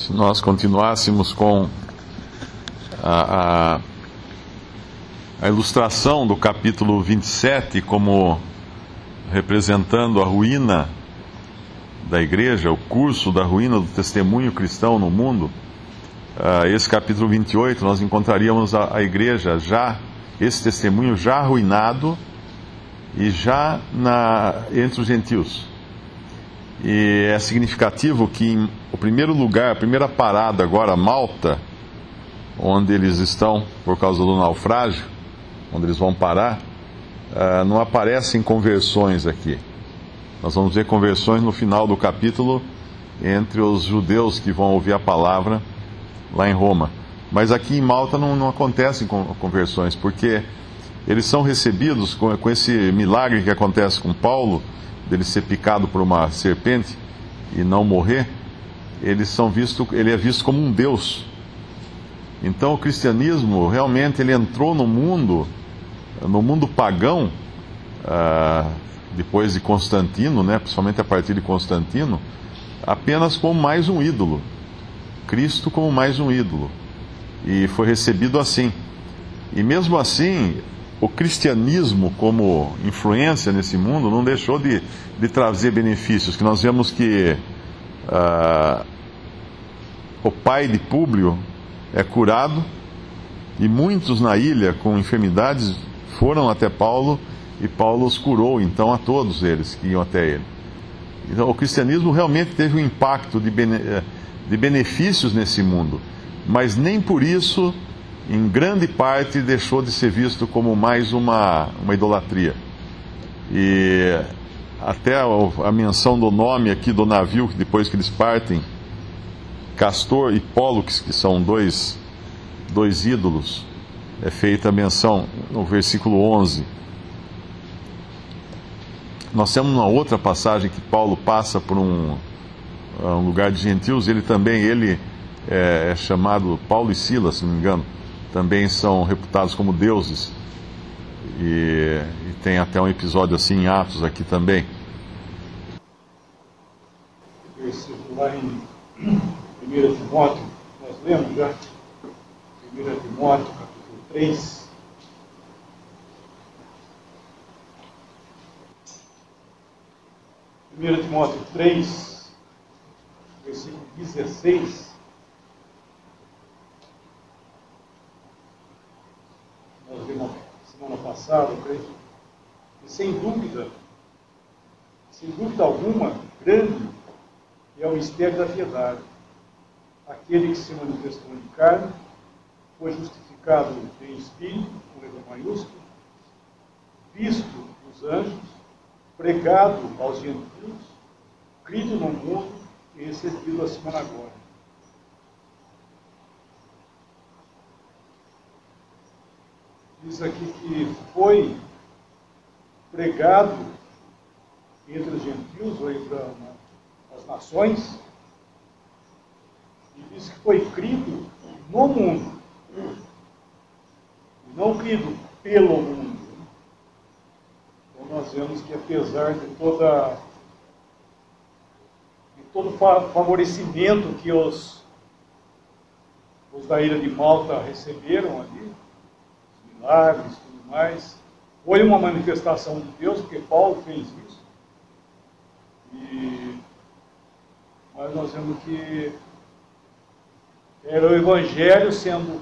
Se nós continuássemos com a ilustração do capítulo 27 como representando a ruína da igreja, o curso da ruína do testemunho cristão no mundo, esse capítulo 28 nós encontraríamos a igreja já, esse testemunho já arruinado e já entre os gentios. E é significativo que em o primeiro lugar, a primeira parada agora, Malta, onde eles estão por causa do naufrágio, onde eles vão parar, não aparecem conversões aqui. Nós vamos ver conversões no final do capítulo entre os judeus que vão ouvir a palavra lá em Roma. Mas aqui em Malta não acontecem conversões, porque eles são recebidos com esse milagre que acontece com Paulo, dele ser picado por uma serpente e não morrer. Ele é visto como um deus. Então o cristianismo realmente ele entrou no mundo pagão, depois de Constantino, principalmente a partir de Constantino, apenas como mais um ídolo. Cristo como mais um ídolo. E foi recebido assim. E mesmo assim, o cristianismo como influência nesse mundo não deixou de trazer benefícios, que nós vemos que o pai de Públio é curado e muitos na ilha com enfermidades foram até Paulo e Paulo os curou então a todos eles que iam até ele. Então o cristianismo realmente teve um impacto de benefícios nesse mundo, mas nem por isso em grande parte deixou de ser visto como mais uma idolatria. E até a menção do nome aqui do navio, depois que eles partem, Castor e Pólux, que são dois ídolos, é feita a menção no versículo 11. Nós temos uma outra passagem que Paulo passa por um lugar de gentios, ele é chamado, Paulo e Silas, se não me engano, também são reputados como deuses. E tem até um episódio assim em Atos aqui também. Versículo lá em 1 Timóteo, nós lemos já, 1 Timóteo, capítulo 3. Timóteo 3, versículo 16. Nós vimos semana passada, creio, e sem dúvida alguma, grande é o mistério da piedade. Aquele que se manifestou em carne, foi justificado em espírito, com letra maiúscula, visto dos anjos, pregado aos gentios, crido no mundo e recebido acima da glória. Diz aqui que foi pregado entre os gentios, ou entre as nações, e diz que foi crido no mundo, e não crido pelo mundo. Então nós vemos que apesar de todo o favorecimento que os da ilha de Malta receberam ali, milagres e tudo mais, foi uma manifestação de Deus, porque Paulo fez isso. Mas nós vemos que era o Evangelho sendo,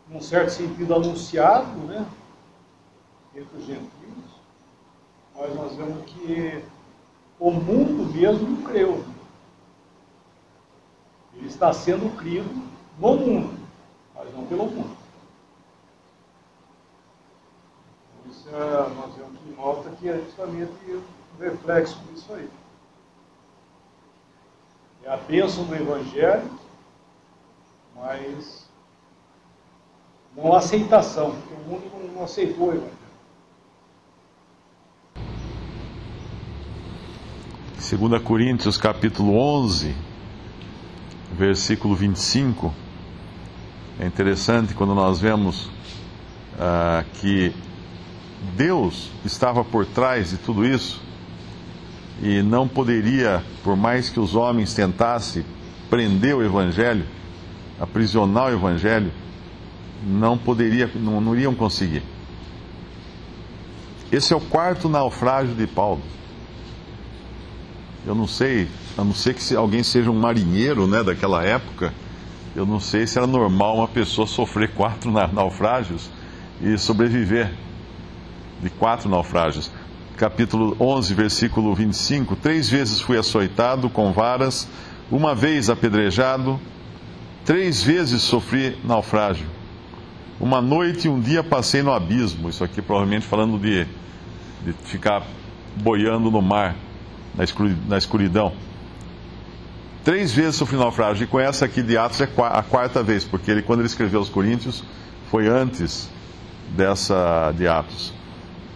num certo sentido, anunciado, entre os gentios, mas nós vemos que o mundo mesmo não creu. Ele está sendo crido no mundo, mas não pelo mundo. Isso nós vemos em Malta que é justamente um reflexo disso aí. É a bênção do Evangelho, mas não a aceitação, porque o mundo não aceitou o Evangelho. 2 Coríntios capítulo 11, versículo 25, é interessante quando nós vemos que Deus estava por trás de tudo isso e não poderia, por mais que os homens tentassem, prender o Evangelho, aprisionar o Evangelho, não iriam conseguir. Esse é o quarto naufrágio de Paulo. Eu não sei, a não ser que alguém seja um marinheiro, né, daquela época, eu não sei se era normal uma pessoa sofrer 4 naufrágios e sobreviver de 4 naufrágios. Capítulo 11, versículo 25: 3 vezes fui açoitado com varas, 1 vez apedrejado, 3 vezes sofri naufrágio. 1 noite e 1 dia passei no abismo. Isso aqui provavelmente falando de ficar boiando no mar, na escuridão. 3 vezes sofri naufrágio. E com essa aqui de Atos é a 4ª vez, porque quando ele escreveu aos Coríntios, foi antes dessa de Atos.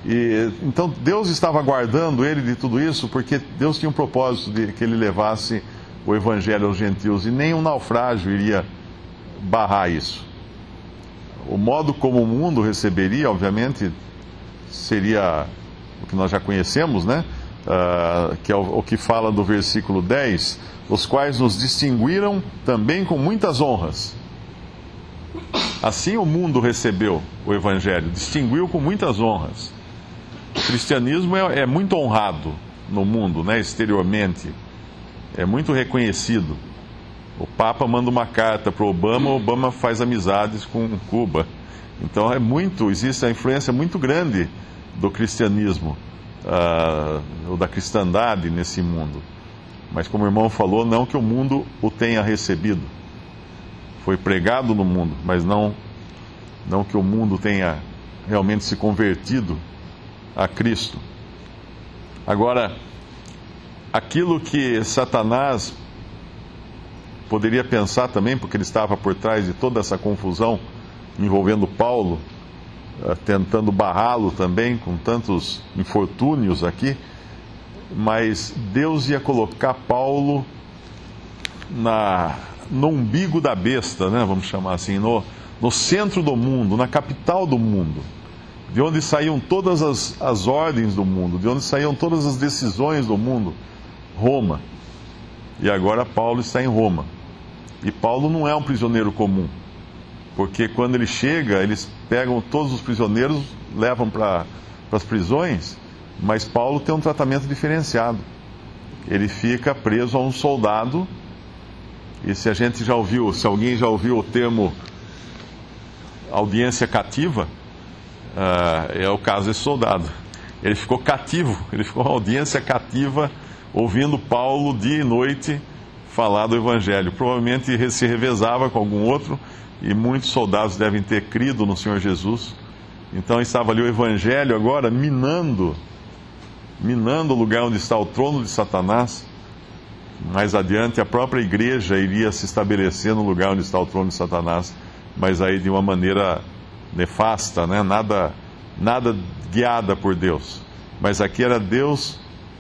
E então Deus estava guardando ele de tudo isso, porque Deus tinha um propósito de que ele levasse o Evangelho aos gentios, e nenhum naufrágio iria barrar isso. O modo como o mundo receberia, obviamente, seria o que nós já conhecemos, né? Que é o que fala do versículo 10, os quais nos distinguiram também com muitas honras. Assim o mundo recebeu o Evangelho, distinguiu com muitas honras. O cristianismo é muito honrado no mundo, né? Exteriormente, é muito reconhecido. O Papa manda uma carta para o Obama faz amizades com Cuba. Então existe a influência muito grande do cristianismo, ou da cristandade nesse mundo. Mas como o irmão falou, não que o mundo o tenha recebido. Foi pregado no mundo, mas não que o mundo tenha realmente se convertido a Cristo. Agora, aquilo que Satanás poderia pensar também, porque ele estava por trás de toda essa confusão envolvendo Paulo, tentando barrá-lo também, com tantos infortúnios aqui, mas Deus ia colocar Paulo no umbigo da besta, né, vamos chamar assim, no centro do mundo, na capital do mundo, de onde saíam todas as ordens do mundo, de onde saíam todas as decisões do mundo, Roma. E agora Paulo está em Roma. E Paulo não é um prisioneiro comum, porque quando ele chega, eles pegam todos os prisioneiros, levam para as prisões, mas Paulo tem um tratamento diferenciado. Ele fica preso a um soldado, e se alguém já ouviu o termo audiência cativa, é o caso desse soldado. Ele ficou cativo, ele ficou uma audiência cativa, ouvindo Paulo dia e noite falar do Evangelho. Provavelmente se revezava com algum outro, e muitos soldados devem ter crido no Senhor Jesus. Então estava ali o Evangelho agora minando o lugar onde está o trono de Satanás. Mais adiante a própria igreja iria se estabelecer no lugar onde está o trono de Satanás, mas aí de uma maneira nefasta, né? Nada guiada por Deus. Mas aqui era Deus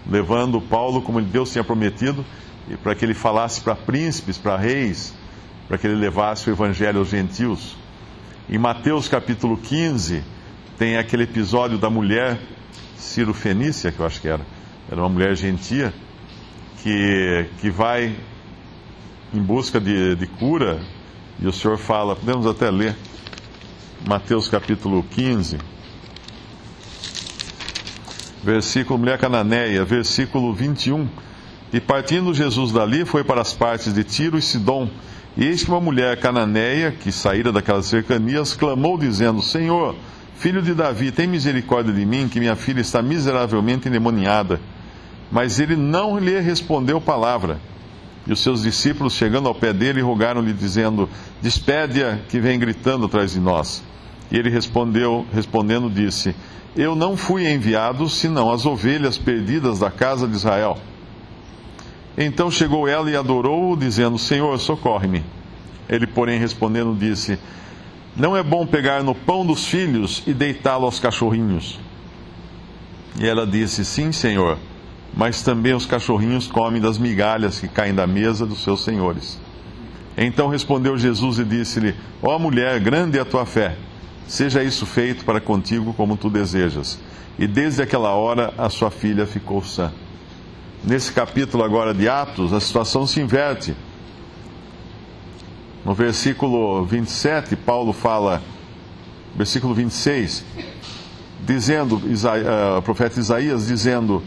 levando Paulo como Deus tinha prometido, e para que ele falasse para príncipes, para reis, para que ele levasse o Evangelho aos gentios. Em Mateus capítulo 15, tem aquele episódio da mulher Cirofenícia, que eu acho que era uma mulher gentia, que vai em busca de cura, e o Senhor fala, podemos até ler, Mateus capítulo 15, mulher cananeia, versículo 21. E partindo Jesus dali, foi para as partes de Tiro e Sidom. E eis que uma mulher cananeia, que saíra daquelas cercanias, clamou dizendo, Senhor, filho de Davi, tem misericórdia de mim, que minha filha está miseravelmente endemoniada. Mas ele não lhe respondeu palavra. E os seus discípulos, chegando ao pé dele, rogaram-lhe, dizendo, despede-a, que vem gritando atrás de nós. E ele respondendo, disse, eu não fui enviado, senão as ovelhas perdidas da casa de Israel. Então chegou ela e adorou-o, dizendo, Senhor, socorre-me. Ele, porém, respondendo, disse, não é bom pegar no pão dos filhos e deitá-lo aos cachorrinhos. E ela disse, sim, Senhor, mas também os cachorrinhos comem das migalhas que caem da mesa dos seus senhores. Então respondeu Jesus e disse-lhe, ó mulher, grande é a tua fé, seja isso feito para contigo como tu desejas. E desde aquela hora a sua filha ficou sã. Nesse capítulo agora de Atos, a situação se inverte. No versículo 27, Paulo fala, versículo 26, dizendo, o profeta Isaías dizendo: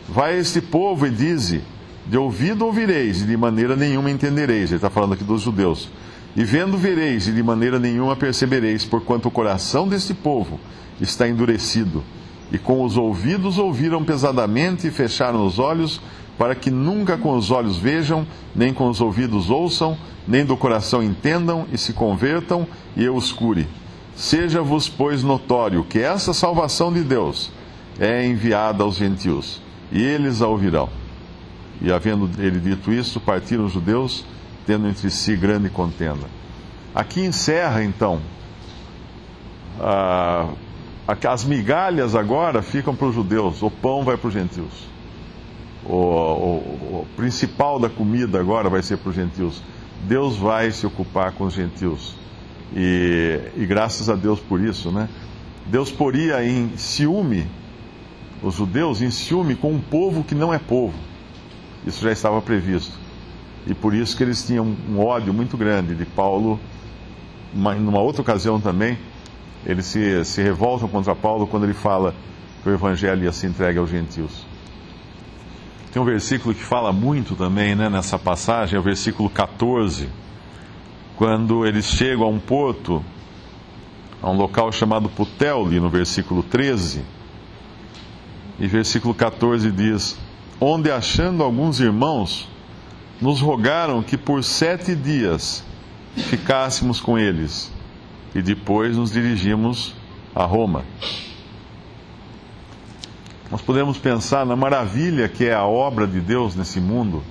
vai a este povo e dize, de ouvido ouvireis, e de maneira nenhuma entendereis. Ele está falando aqui dos judeus. E vendo vereis, e de maneira nenhuma percebereis, porquanto o coração deste povo está endurecido, e com os ouvidos ouviram pesadamente e fecharam os olhos, para que nunca com os olhos vejam, nem com os ouvidos ouçam, nem do coração entendam, e se convertam, e eu os cure. Seja-vos, pois, notório que essa salvação de Deus é enviada aos gentios, e eles a ouvirão. E havendo ele dito isso, partiram os judeus, tendo entre si grande contenda. Aqui encerra, então, as migalhas agora ficam para os judeus, o pão vai para os gentios. O principal da comida agora vai ser para os gentios. Deus vai se ocupar com os gentios. E graças a Deus por isso, né? Deus poria em ciúme, os judeus em ciúme com um povo que não é povo. Isso já estava previsto. E por isso que eles tinham um ódio muito grande de Paulo. Numa outra ocasião também, eles se revoltam contra Paulo quando ele fala que o evangelho ia ser entregue aos gentios. Tem um versículo que fala muito também, né, nessa passagem, é o versículo 14, quando eles chegam a um porto, a um local chamado Puteoli, no versículo 13, e versículo 14 diz: onde achando alguns irmãos, nos rogaram que por 7 dias ficássemos com eles, e depois nos dirigimos a Roma. Nós podemos pensar na maravilha que é a obra de Deus nesse mundo.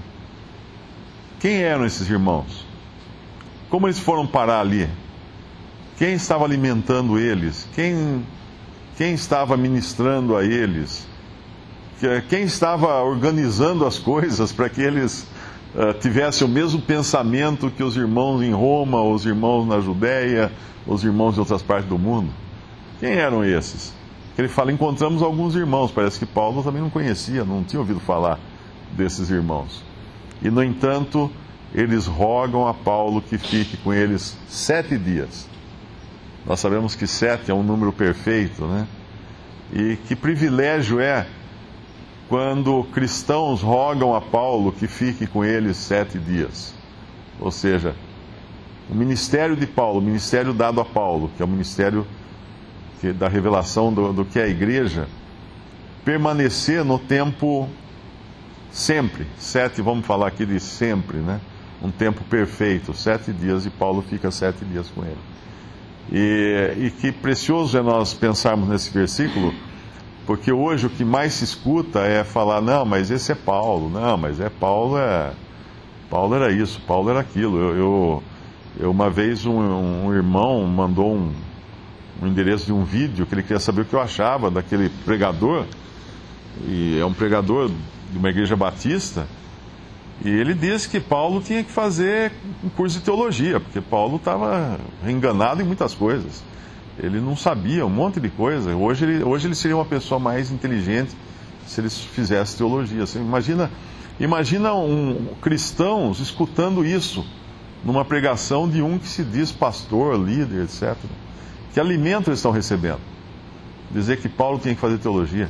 Quem eram esses irmãos? Como eles foram parar ali? Quem estava alimentando eles? Quem estava ministrando a eles? Quem estava organizando as coisas para que eles tivessem o mesmo pensamento que os irmãos em Roma, os irmãos na Judéia, os irmãos de outras partes do mundo? Quem eram esses? Ele fala, encontramos alguns irmãos. Parece que Paulo também não conhecia, não tinha ouvido falar desses irmãos. E, no entanto, eles rogam a Paulo que fique com eles 7 dias. Nós sabemos que 7 é um número perfeito, né? E que privilégio é quando cristãos rogam a Paulo que fique com eles 7 dias. Ou seja, o ministério de Paulo, o ministério dado a Paulo, que é o ministério da revelação do que é a igreja, permanecer no tempo sempre. 7, vamos falar aqui de sempre, né? Um tempo perfeito, 7 dias, e Paulo fica 7 dias com ele. E que precioso é nós pensarmos nesse versículo, porque hoje o que mais se escuta é falar, não, mas esse é Paulo, não, mas Paulo era isso, Paulo era aquilo. Eu uma vez um irmão mandou um endereço de um vídeo que ele queria saber o que eu achava daquele pregador, e é um pregador de uma igreja batista, e ele disse que Paulo tinha que fazer um curso de teologia, porque Paulo estava enganado em muitas coisas. Ele não sabia um monte de coisa. Hoje ele seria uma pessoa mais inteligente se ele fizesse teologia. Assim, imagina cristãos escutando isso numa pregação de um que se diz pastor, líder, etc. Que alimento eles estão recebendo? Dizer que Paulo tinha que fazer teologia.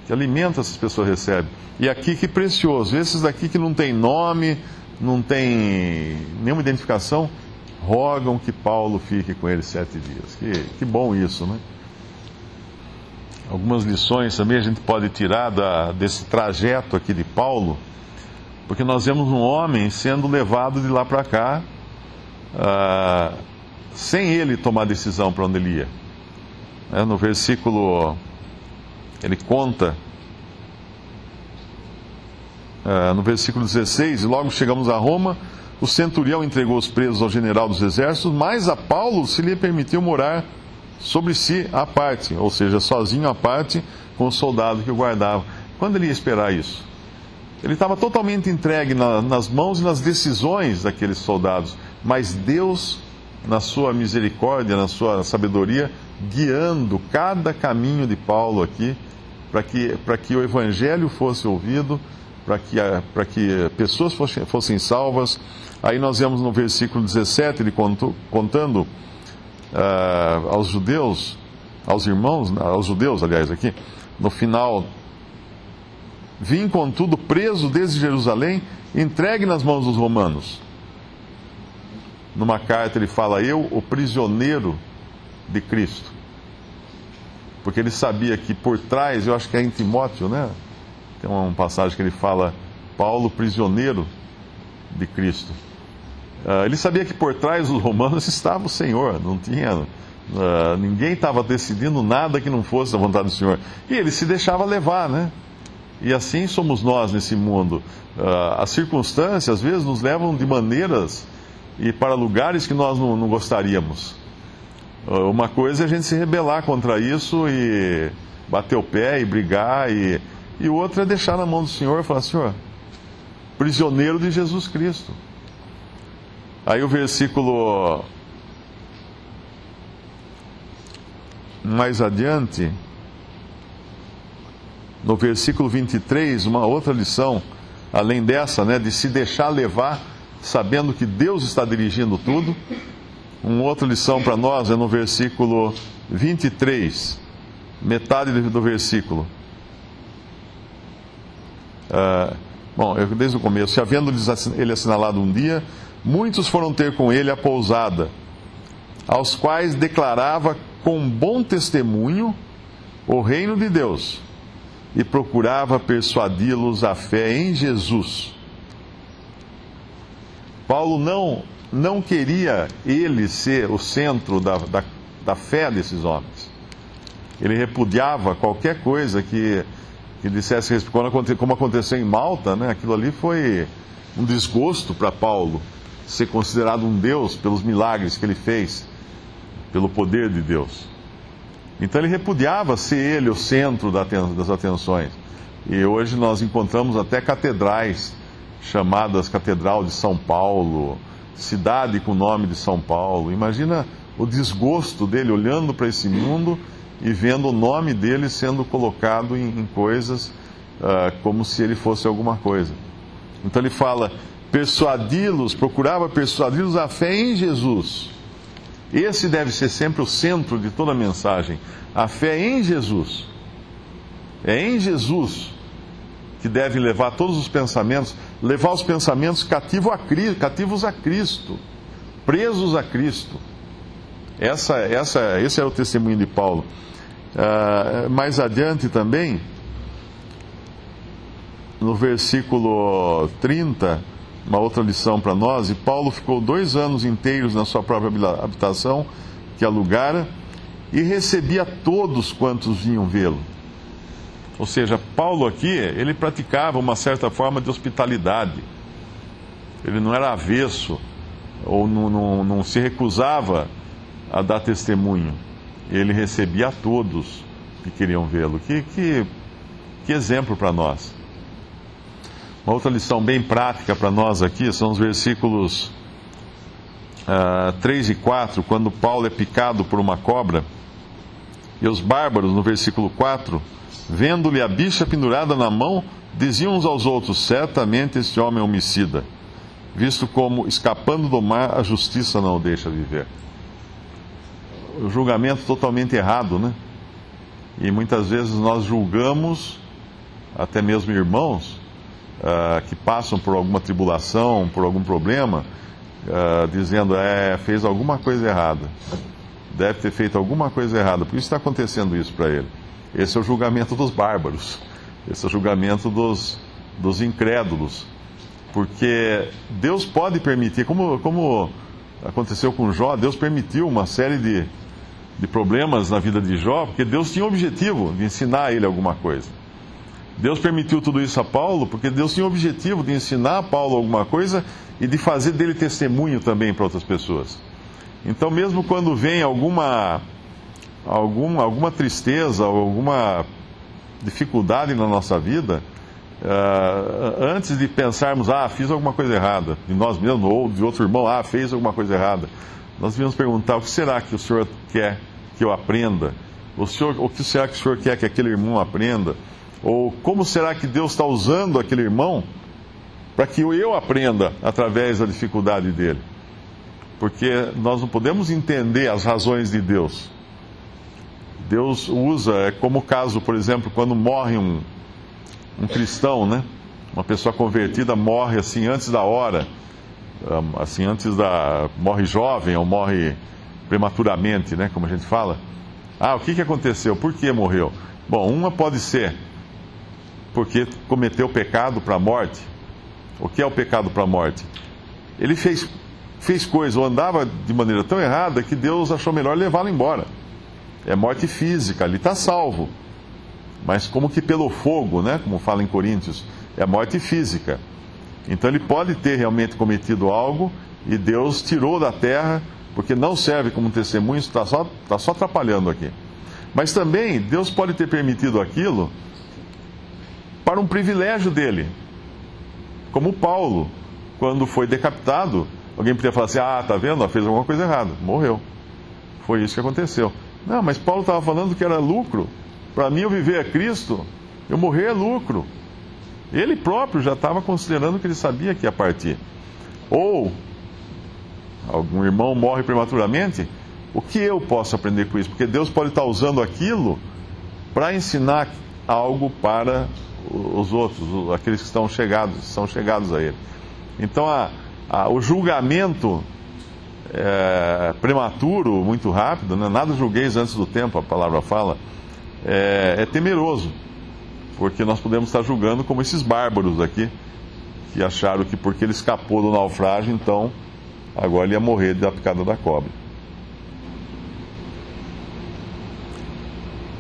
Que alimento essas pessoas recebem? E aqui, que precioso, esses daqui que não tem nome, não tem nenhuma identificação, rogam que Paulo fique com eles 7 dias. Que bom isso, né? Algumas lições também a gente pode tirar desse trajeto aqui de Paulo, porque nós vemos um homem sendo levado de lá para cá, sem ele tomar decisão para onde ele ia. No versículo, ele conta, no versículo 16, logo chegamos a Roma, o centurião entregou os presos ao general dos exércitos, mas a Paulo se lhe permitiu morar sobre si à parte, ou seja, sozinho à parte, com o soldado que o guardava. Quando ele ia esperar isso? Ele estava totalmente entregue nas mãos e nas decisões daqueles soldados, mas Deus, na sua misericórdia, na sua sabedoria, guiando cada caminho de Paulo aqui, para que o evangelho fosse ouvido, para que pessoas fossem salvas. Aí nós vemos no versículo 17, ele contando aos judeus, aos judeus, aliás, aqui, no final: vim, contudo, preso desde Jerusalém, entregue nas mãos dos romanos. Numa carta ele fala: eu, o prisioneiro de Cristo. Porque ele sabia que por trás, eu acho que é em Timóteo, né? Tem uma passagem que ele fala: Paulo, prisioneiro de Cristo. Ele sabia que por trás dos romanos estava o Senhor, não tinha... ninguém estava decidindo nada que não fosse a vontade do Senhor. E ele se deixava levar, né? E assim somos nós nesse mundo. As circunstâncias, às vezes, nos levam de maneiras e para lugares que nós não gostaríamos. Uma coisa é a gente se rebelar contra isso e bater o pé e brigar, e outra é deixar na mão do Senhor e falar: Senhor, prisioneiro de Jesus Cristo. Aí o versículo mais adiante, no versículo 23, uma outra lição, além dessa, né, de se deixar levar, sabendo que Deus está dirigindo tudo. Uma outra lição para nós é no versículo 23, metade do versículo. Desde o começo: e havendo ele assinalado um dia, muitos foram ter com ele a pousada, aos quais declarava com bom testemunho o reino de Deus, e procurava persuadi-los à fé em Jesus. Paulo não queria ele ser o centro da fé desses homens. Ele repudiava qualquer coisa que dissesse, como aconteceu em Malta, né? Aquilo ali foi um desgosto para Paulo, ser considerado um Deus pelos milagres que ele fez, pelo poder de Deus. Então ele repudiava ser ele o centro das atenções. E hoje nós encontramos até catedrais chamadas Catedral de São Paulo, cidade com o nome de São Paulo. Imagina o desgosto dele olhando para esse mundo e vendo o nome dele sendo colocado em coisas como se ele fosse alguma coisa. Então ele fala: procurava persuadi-los à fé em Jesus. Esse deve ser sempre o centro de toda a mensagem. A fé em Jesus. É em Jesus que deve levar todos os pensamentos, levar os pensamentos cativos a Cristo, presos a Cristo. Esse é o testemunho de Paulo. Mais adiante também, no versículo 30, uma outra lição para nós: e Paulo ficou 2 anos inteiros na sua própria habitação, que alugara, e recebia todos quantos vinham vê-lo. Ou seja, Paulo aqui, ele praticava uma certa forma de hospitalidade. Ele não era avesso, ou não se recusava a dar testemunho. Ele recebia a todos que queriam vê-lo. Que exemplo para nós. Uma outra lição bem prática para nós aqui são os versículos 3 e 4, quando Paulo é picado por uma cobra, e os bárbaros, no versículo 4, vendo-lhe a bicha pendurada na mão, diziam uns aos outros: certamente este homem é homicida, visto como, escapando do mar, a justiça não o deixa viver. O julgamento totalmente errado, né? E muitas vezes nós julgamos até mesmo irmãos que passam por alguma tribulação, por algum problema, dizendo: fez alguma coisa errada, deve ter feito alguma coisa errada, por isso está acontecendo isso para ele. Esse é o julgamento dos bárbaros, esse é o julgamento dos incrédulos, porque Deus pode permitir, como aconteceu com Jó, Deus permitiu uma série de problemas na vida de Jó, porque Deus tinha o objetivo de ensinar a ele alguma coisa. Deus permitiu tudo isso a Paulo, porque Deus tinha o objetivo de ensinar a Paulo alguma coisa e de fazer dele testemunho também para outras pessoas. Então, mesmo quando vem alguma tristeza, alguma dificuldade na nossa vida, antes de pensarmos: fiz alguma coisa errada, de nós mesmos ou de outro irmão, fez alguma coisa errada, nós devemos perguntar: o que será que o Senhor quer que eu aprenda? O que será que o Senhor quer que aquele irmão aprenda? Ou como será que Deus está usando aquele irmão para que eu aprenda através da dificuldade dele? Porque nós não podemos entender as razões de Deus. Deus usa, é como o caso, por exemplo, quando morre um cristão, né? Uma pessoa convertida morre assim antes da hora, assim morre jovem ou morre prematuramente, né? Como a gente fala. O que aconteceu? Por que morreu? Bom, uma pode ser porque cometeu pecado para a morte. O que é o pecado para a morte? Ele fez coisa ou andava de maneira tão errada que Deus achou melhor levá-lo embora. É morte física, ali está salvo. Mas como que pelo fogo, né? Como fala em Coríntios, é morte física. Então ele pode ter realmente cometido algo e Deus tirou da terra, porque não serve como testemunho, está só atrapalhando aqui. Mas também Deus pode ter permitido aquilo para um privilégio dele. Como Paulo, quando foi decapitado, alguém podia falar assim, tá vendo, fez alguma coisa errada, morreu. Foi isso que aconteceu. Não, mas Paulo estava falando que era lucro. Para mim, eu viver é Cristo, eu morrer é lucro. Ele próprio já estava considerando que ele sabia que ia partir. Ou, algum irmão morre prematuramente, o que eu posso aprender com isso? Porque Deus pode estar usando aquilo para ensinar algo para os outros, aqueles que são chegados a ele. Então, o julgamento prematuro, muito rápido, né? Nada julgueis antes do tempo, a palavra fala, é temeroso, porque nós podemos estar julgando como esses bárbaros aqui, que acharam que porque ele escapou do naufrágio, então agora ele ia morrer da picada da cobra.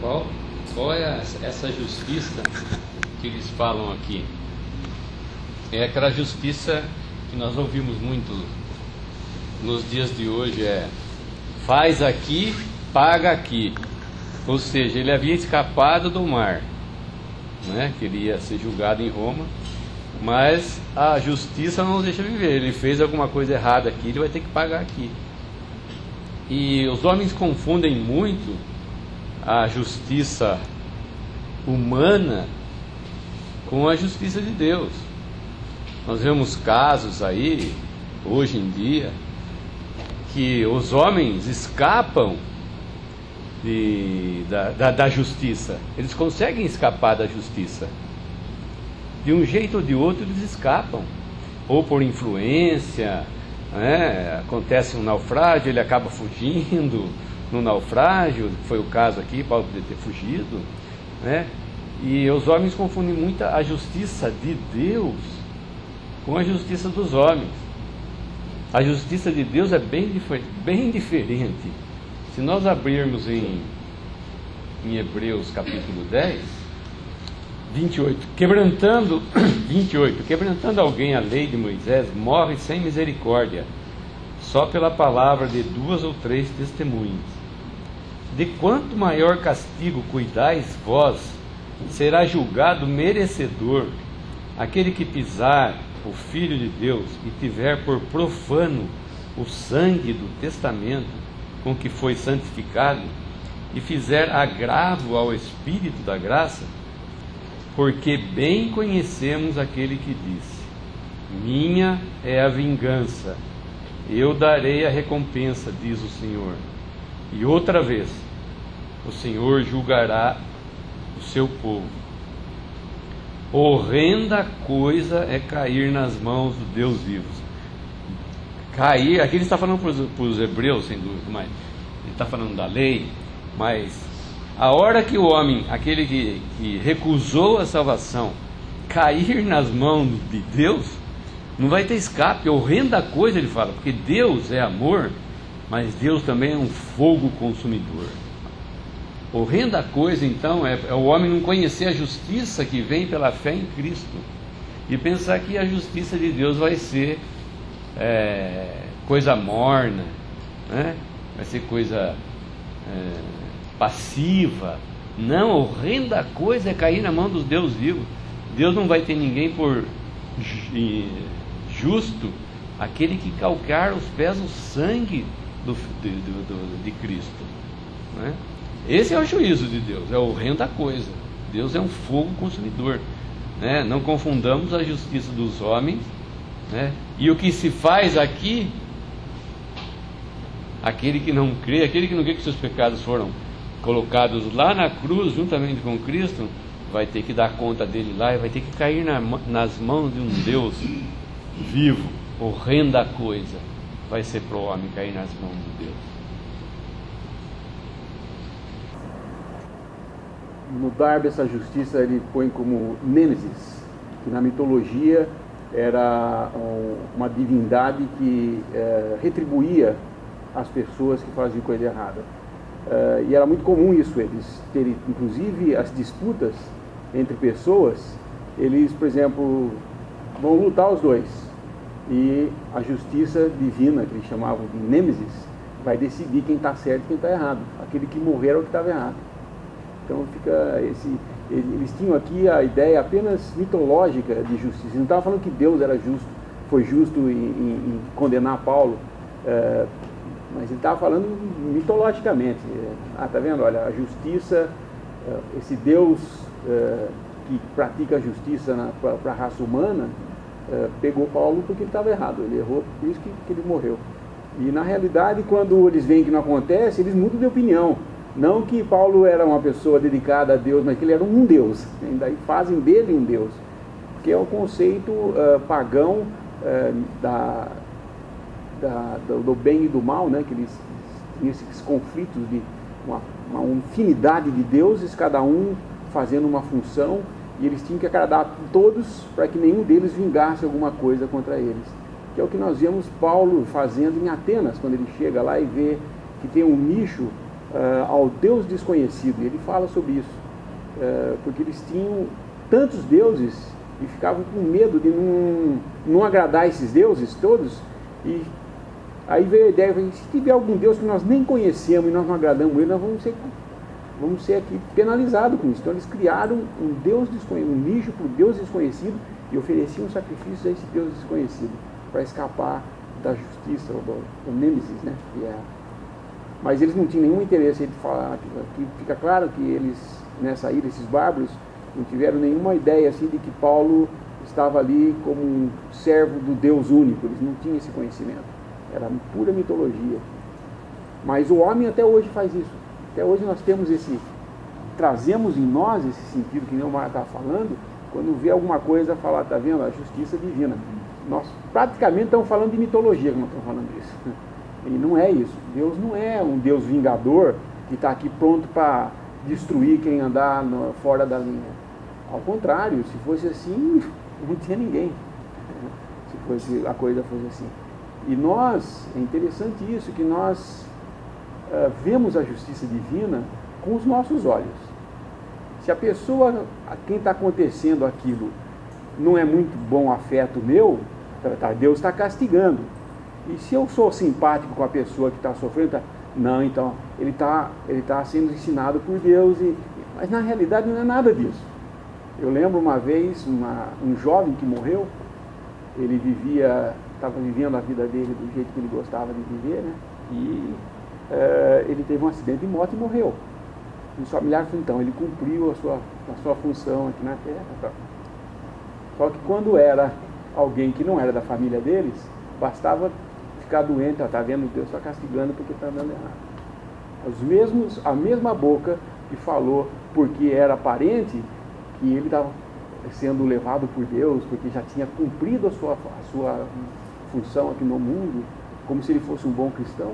Qual é essa justiça que eles falam aqui? É aquela justiça que nós ouvimos muito nos dias de hoje, faz aqui, paga aqui. Ou seja, ele havia escapado do mar, né? Queria ser julgado em Roma, mas a justiça não o deixa viver. Ele fez alguma coisa errada aqui, ele vai ter que pagar aqui. E os homens confundem muito a justiça humana com a justiça de Deus. Nós vemos casos aí, hoje em dia, que os homens escapam da justiça. Eles conseguem escapar da justiça. De um jeito ou de outro eles escapam. Ou por influência, né? Acontece um naufrágio, ele acaba fugindo no naufrágio, foi o caso aqui, Paulo poderia ter fugido, né? E os homens confundem muito a justiça de Deus com a justiça dos homens. A justiça de Deus é bem diferente. Se nós abrirmos em Hebreus capítulo 10, 28, quebrantando alguém a lei de Moisés, morre sem misericórdia, só pela palavra de 2 ou 3 testemunhas. De quanto maior castigo cuidais vós, será julgado merecedor aquele que pisar o Filho de Deus e tiver por profano o sangue do testamento com que foi santificado e fizer agravo ao Espírito da graça, porque bem conhecemos aquele que disse: minha é a vingança, eu darei a recompensa, diz o Senhor. E outra vez, o Senhor julgará o seu povo. Horrenda coisa é cair nas mãos do Deus vivo. Cair, aqui ele está falando para os hebreus, sem dúvida, mas ele está falando da lei, mas a hora que o homem, aquele que recusou a salvação, cair nas mãos de Deus, não vai ter escape. Horrenda coisa, ele fala, porque Deus é amor, mas Deus também é um fogo consumidor. Horrenda coisa, então, é o homem não conhecer a justiça que vem pela fé em Cristo e pensar que a justiça de Deus vai ser coisa morna, né? Vai ser coisa passiva. Não, horrenda coisa é cair na mão dos Deus vivos. Deus não vai ter ninguém por justo, aquele que calcar os pés o sangue de Cristo, né? Esse é o juízo de Deus, é horrenda coisa. Deus é um fogo consumidor, né? Não confundamos a justiça dos homens, né? E o que se faz aqui, aquele que não crê que seus pecados foram colocados lá na cruz, juntamente com Cristo, vai ter que dar conta dele lá e vai ter que cair nas mãos de um Deus vivo. Horrenda coisa vai ser para o homem cair nas mãos de Deus. No Darby, essa justiça ele põe como Nêmesis, que na mitologia era uma divindade que retribuía as pessoas que faziam coisa errada. E era muito comum isso, eles terem, inclusive, as disputas entre pessoas, eles, por exemplo, vão lutar os dois, e a justiça divina, que eles chamavam de Nêmesis, vai decidir quem está certo e quem está errado. Aquele que morrer era o que estava errado. Então fica eles tinham aqui a ideia apenas mitológica de justiça. Eles não estavam falando que Deus era justo, foi justo em condenar Paulo, mas ele estava falando mitologicamente. Tá vendo? Olha, a justiça, esse Deus que pratica a justiça para a raça humana, pegou Paulo porque ele estava errado, ele errou, por isso que ele morreu. E na realidade, quando eles veem que não acontece, eles mudam de opinião. Não que Paulo era uma pessoa dedicada a Deus, mas que ele era um Deus. Ainda fazem dele um Deus, que é o conceito pagão do bem e do mal, né? Que eles tinham esses conflitos de uma infinidade de deuses, cada um fazendo uma função, e eles tinham que agradar todos para que nenhum deles vingasse alguma coisa contra eles. Que é o que nós vemos Paulo fazendo em Atenas, quando ele chega lá e vê que tem um nicho ao Deus desconhecido. E ele fala sobre isso, porque eles tinham tantos deuses e ficavam com medo de não agradar esses deuses todos. E aí veio a ideia, se tiver algum Deus que nós nem conhecemos e nós não agradamos ele, nós vamos ser aqui penalizados com isso. Então eles criaram um Deus desconhecido, um nicho para o Deus desconhecido, e ofereciam sacrifícios a esse Deus desconhecido para escapar da justiça, do Nêmesis, né? Mas eles não tinham nenhum interesse de falar. Aqui fica claro que eles, nessa ida, esses bárbaros, não tiveram nenhuma ideia assim de que Paulo estava ali como um servo do Deus único. Eles não tinham esse conhecimento. Era pura mitologia. Mas o homem até hoje faz isso. Até hoje nós trazemos em nós esse sentido que nem o Mar está falando, quando vê alguma coisa falar, está vendo, a justiça divina. Nós praticamente estamos falando de mitologia quando estamos falando isso. E não é isso. Deus não é um Deus vingador que está aqui pronto para destruir quem andar fora da linha. Ao contrário, se fosse assim, não tinha ninguém. Se a coisa fosse assim. E nós, é interessante isso, que nós vemos a justiça divina com os nossos olhos. Se a pessoa, a quem está acontecendo aquilo, não é muito bom afeto meu, Deus está castigando. E se eu sou simpático com a pessoa que está sofrendo, não, então ele está sendo ensinado por Deus, mas na realidade não é nada disso. Eu lembro uma vez um jovem que morreu, ele estava vivendo a vida dele do jeito que ele gostava de viver, né? E ele teve um acidente de moto e morreu. Os familiares falaram, então, ele cumpriu a sua função aqui na Terra. Tá? Só que quando era alguém que não era da família deles, bastava ficar doente, está vendo, Deus está castigando porque está dando errado. A mesma boca que falou porque era parente, que ele estava sendo levado por Deus, porque já tinha cumprido a sua função aqui no mundo, como se ele fosse um bom cristão,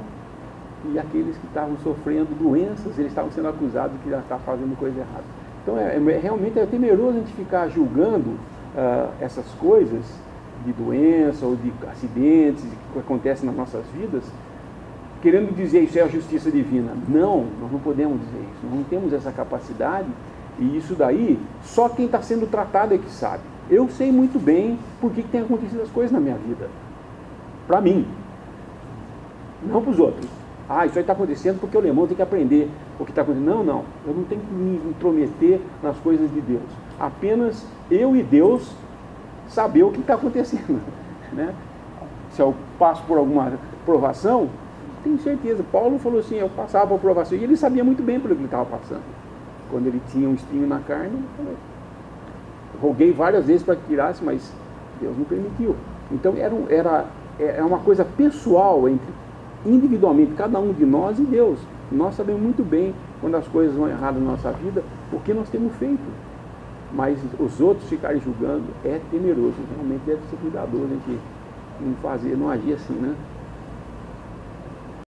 e aqueles que estavam sofrendo doenças, eles estavam sendo acusados de que já está fazendo coisa errada. Então realmente é temeroso a gente ficar julgando essas coisas de doença ou de acidentes que acontecem nas nossas vidas, querendo dizer isso é a justiça divina. Não, nós não podemos dizer isso, nós não temos essa capacidade, e isso daí, só quem está sendo tratado é que sabe. Eu sei muito bem por que tem acontecido as coisas na minha vida, para mim, não para os outros. Isso aí está acontecendo porque o alemão tem que aprender o que está acontecendo. Não, eu não tenho que me intrometer nas coisas de Deus, apenas eu e Deus saber o que está acontecendo, né? Se eu passo por alguma provação, tenho certeza. Paulo falou assim, eu passava por provação, e ele sabia muito bem pelo que ele estava passando. quando ele tinha um espinho na carne, ele falou, roguei várias vezes para que tirasse, mas Deus não permitiu. Então é uma coisa pessoal, individualmente, cada um de nós e Deus. Nós sabemos muito bem quando as coisas vão erradas na nossa vida, o que nós temos feito. Mas os outros ficarem julgando é temeroso. Realmente deve ser cuidadoso a gente não agir assim, né?